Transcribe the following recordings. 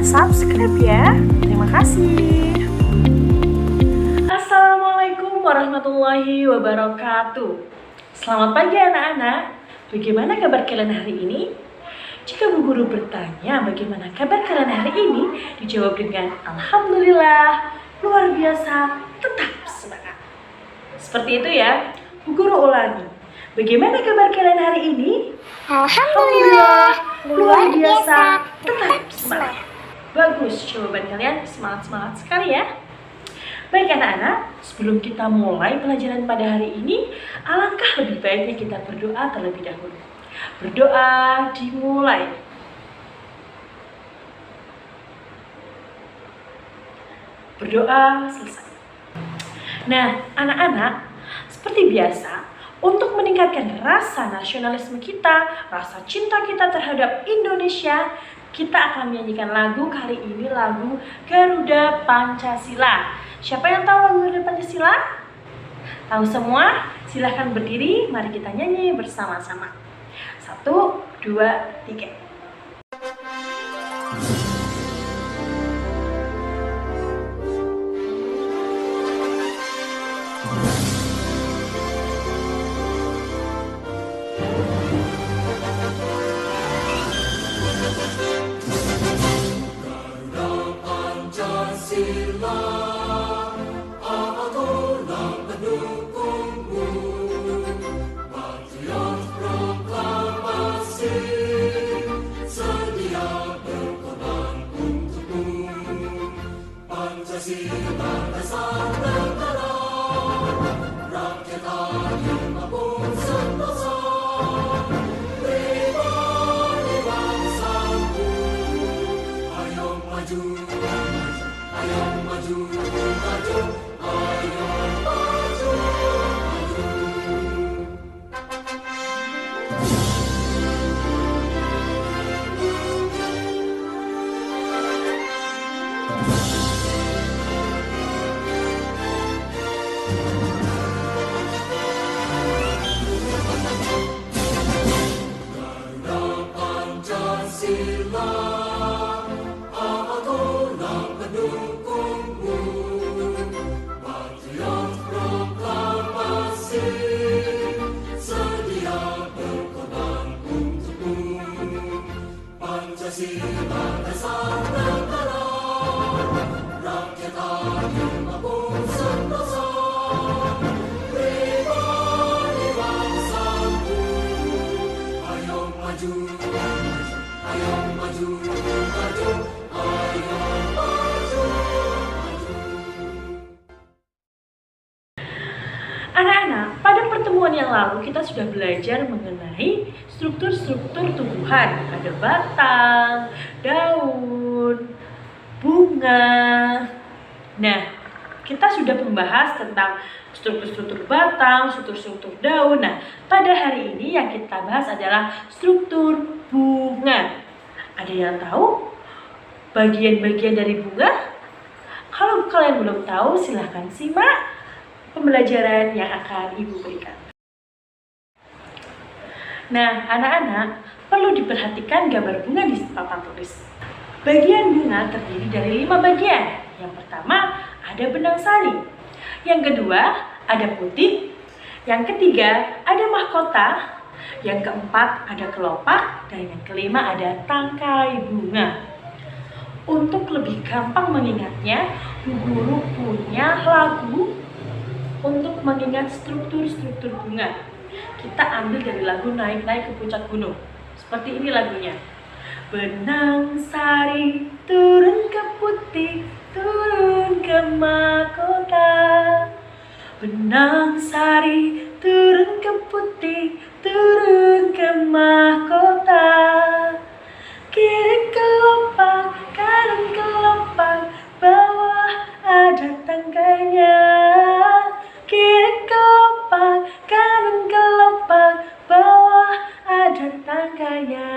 subscribe ya. Terima kasih. Assalamualaikum warahmatullahi wabarakatuh. Selamat pagi anak-anak. Bagaimana kabar kalian hari ini? Jika Bu Guru bertanya bagaimana kabar kalian hari ini, dijawab dengan Alhamdulillah, luar biasa, tetap semangat. Seperti itu ya. Bu Guru ulangi. Bagaimana kabar kalian hari ini? Alhamdulillah, luar biasa, tetap semangat. Bagus, jawaban kalian semangat-semangat sekali ya. Baik anak-anak, sebelum kita mulai pelajaran pada hari ini, alangkah lebih baiknya kita berdoa terlebih dahulu. Berdoa dimulai. Berdoa selesai. Nah, anak-anak, seperti biasa, untuk meningkatkan rasa nasionalisme kita, rasa cinta kita terhadap Indonesia, kita akan menyanyikan lagu kali ini, lagu Garuda Pancasila. Siapa yang tahu lagu Garuda Pancasila? Tahu semua? Silahkan berdiri, mari kita nyanyi bersama-sama. 1, 2, 3. Anak-anak, pada pertemuan yang lalu kita sudah belajar mengenai struktur-struktur tumbuhan. Ada batang, daun, bunga. Nah, kita sudah membahas tentang struktur-struktur batang, struktur-struktur daun. Nah, pada hari ini yang kita bahas adalah struktur bunga. Ada yang tahu bagian-bagian dari bunga? Kalau kalian belum tahu, silahkan simak pembelajaran yang akan Ibu berikan. Nah, anak-anak, perlu diperhatikan gambar bunga di papan tulis. Bagian bunga terdiri dari 5 bagian. Yang pertama, ada benang sari. Yang kedua, ada putik. Yang ketiga, ada mahkota. Yang keempat, ada kelopak. Dan yang kelima, ada tangkai bunga. Untuk lebih gampang mengingatnya, Bu Guru punya lagu untuk mengingat struktur-struktur bunga. Kita ambil dari lagu Naik-Naik ke Puncak Gunung. Seperti ini lagunya. Benang sari turun ke putik, turun ke mahkota. Benang sari turun ke putik, turun ke mahkota. Kiri kelopak, kanan kelopak, bawah ada tangkainya. Kiri kelopak, kanan kelopak, bawah ada tangkainya.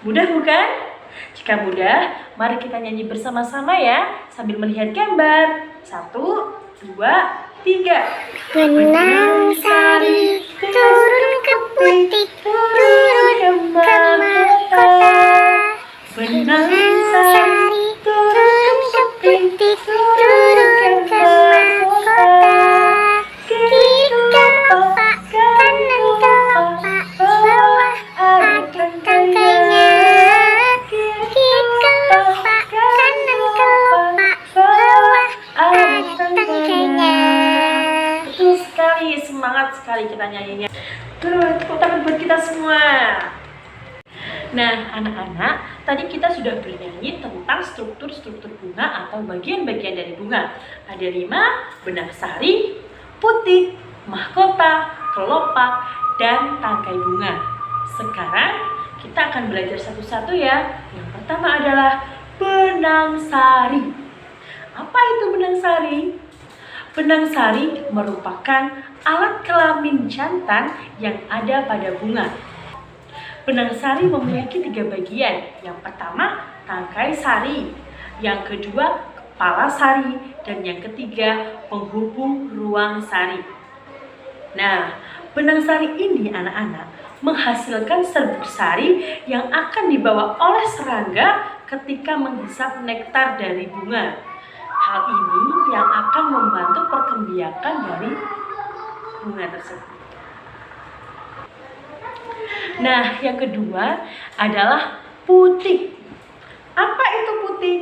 Mudah bukan? Jika mudah, mari kita nyanyi bersama-sama ya, sambil melihat gambar. 1, 2, 3. benang sari turun ke putik, turun ke mahkota. Benang tangan buat kita semua. Nah, anak-anak, tadi kita sudah bernyanyi tentang struktur-struktur bunga atau bagian-bagian dari bunga. Ada 5, benang sari, putik, mahkota, kelopak, dan tangkai bunga. Sekarang kita akan belajar satu-satu ya. Yang pertama adalah benang sari. Apa itu benang sari? Benang sari merupakan alat kelamin jantan yang ada pada bunga. Benang sari memiliki 3 bagian. Yang pertama, tangkai sari. Yang kedua, kepala sari. Dan yang ketiga, penghubung ruang sari. Nah, benang sari ini anak-anak menghasilkan serbuk sari yang akan dibawa oleh serangga ketika menghisap nektar dari bunga. Hal ini yang akan membantu perkembangan dari bunga tersebut. Nah, yang kedua adalah putik. Apa itu putik?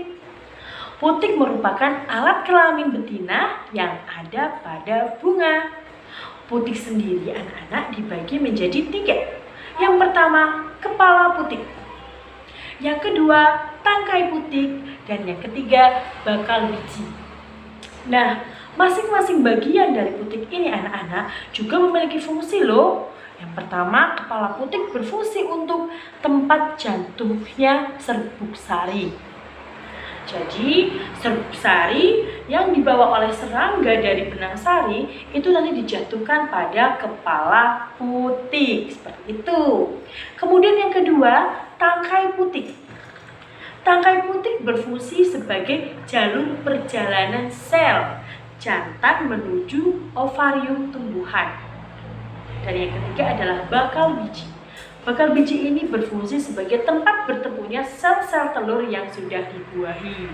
Putik merupakan alat kelamin betina yang ada pada bunga. Putik sendiri anak-anak dibagi menjadi 3. Yang pertama, kepala putik. Yang kedua, tangkai putik. Dan yang ketiga, bakal biji. Nah, masing-masing bagian dari putik ini anak-anak juga memiliki fungsi loh. Yang pertama, kepala putik berfungsi untuk tempat jantungnya serbuk sari. Jadi, serbuk sari yang dibawa oleh serangga dari benang sari itu nanti dijatuhkan pada kepala putik. Seperti itu. Kemudian yang kedua, tangkai putik. Tangkai putik berfungsi sebagai jalur perjalanan sel jantan menuju ovarium tumbuhan. Dan yang ketiga adalah bakal biji. Bakal biji ini berfungsi sebagai tempat bertemunya sel-sel telur yang sudah dibuahi.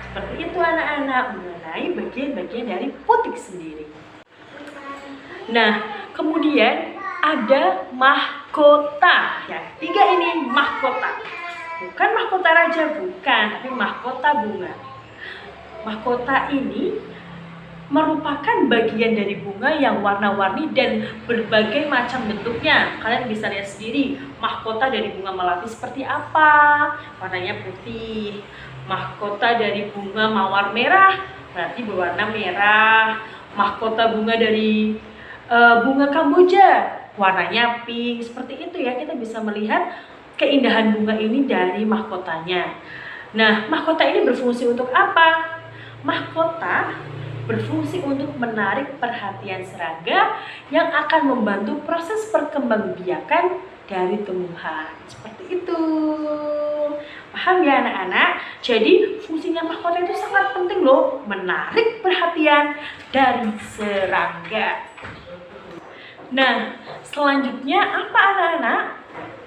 Seperti itu anak-anak mengenai bagian-bagian dari putik sendiri. Nah, kemudian ada mahkota. Yang 3 ini mahkota. Bukan mahkota raja, bukan, tapi mahkota bunga. Mahkota ini merupakan bagian dari bunga yang warna-warni dan berbagai macam bentuknya. Kalian bisa lihat sendiri, mahkota dari bunga melati seperti apa. Warnanya putih. Mahkota dari bunga mawar merah berarti berwarna merah. Mahkota bunga dari bunga kamboja warnanya pink. Seperti itu ya, kita bisa melihat keindahan bunga ini dari mahkotanya. Nah, mahkota ini berfungsi untuk apa? Mahkota berfungsi untuk menarik perhatian serangga yang akan membantu proses perkembangbiakan dari tumbuhan. Seperti itu. Paham ya anak-anak? Jadi fungsinya mahkota itu sangat penting loh, menarik perhatian dari serangga. Nah, selanjutnya apa anak-anak?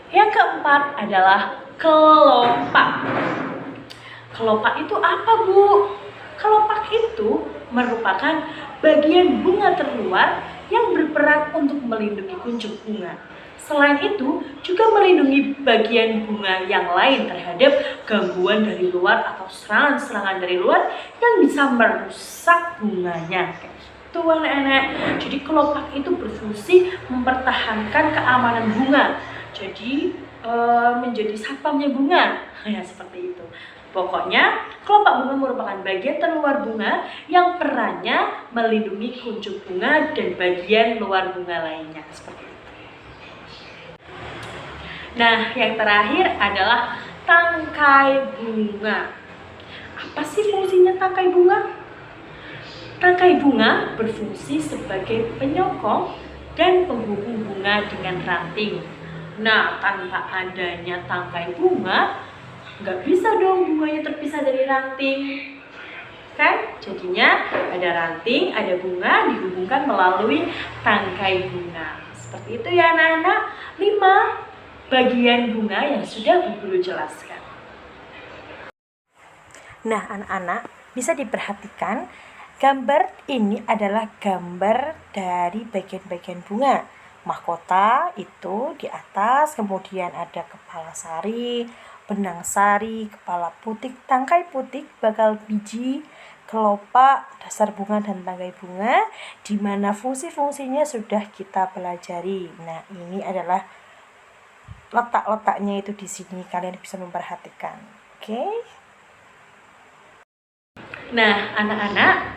Yang keempat adalah kelopak. Kelopak itu apa, Bu? Kelopak itu merupakan bagian bunga terluar yang berperan untuk melindungi kuncup bunga. Selain itu, juga melindungi bagian bunga yang lain terhadap gangguan dari luar atau serangan-serangan dari luar yang bisa merusak bunganya. Itu anak-anak. Jadi kelopak itu berfungsi mempertahankan keamanan bunga. Jadi menjadi satpamnya bunga, ya seperti itu. Pokoknya kelopak bunga merupakan bagian terluar bunga yang perannya melindungi kuncup bunga dan bagian luar bunga lainnya, seperti itu. Nah, yang terakhir adalah tangkai bunga. Apa sih fungsinya tangkai bunga? Tangkai bunga berfungsi sebagai penyokong dan penghubung bunga dengan ranting. Nah, tanpa adanya tangkai bunga, nggak bisa dong bunganya terpisah dari ranting. Kan? Jadinya ada ranting, ada bunga dihubungkan melalui tangkai bunga. Seperti itu ya anak-anak, 5 bagian bunga yang sudah Bu Guru jelaskan. Nah, anak-anak bisa diperhatikan gambar ini adalah gambar dari bagian-bagian bunga. Mahkota itu di atas, kemudian ada kepala sari, benang sari, kepala putik, tangkai putik, bakal biji, kelopak, dasar bunga dan tangkai bunga, di mana fungsi-fungsinya sudah kita pelajari. Nah, ini adalah letak-letaknya itu di sini, kalian bisa memperhatikan. Oke? Nah, anak-anak,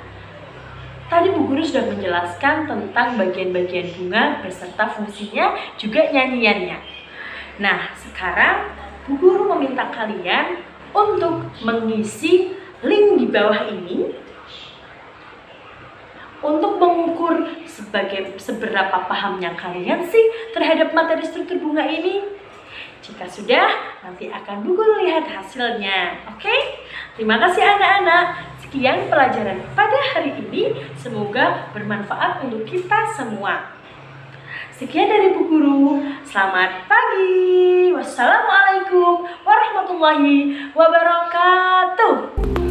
tadi Bu Guru sudah menjelaskan tentang bagian-bagian bunga beserta fungsinya, juga nyanyiannya. Nah, sekarang Bu Guru meminta kalian untuk mengisi link di bawah ini untuk mengukur seberapa pahamnya kalian sih terhadap materi struktur bunga ini. Jika sudah, nanti akan Bu Guru lihat hasilnya. Oke? Terima kasih anak-anak. Sekian pelajaran pada hari ini. Semoga bermanfaat untuk kita semua. Sekian dari Bu Guru. Selamat pagi. Wassalamualaikum warahmatullahi wabarakatuh.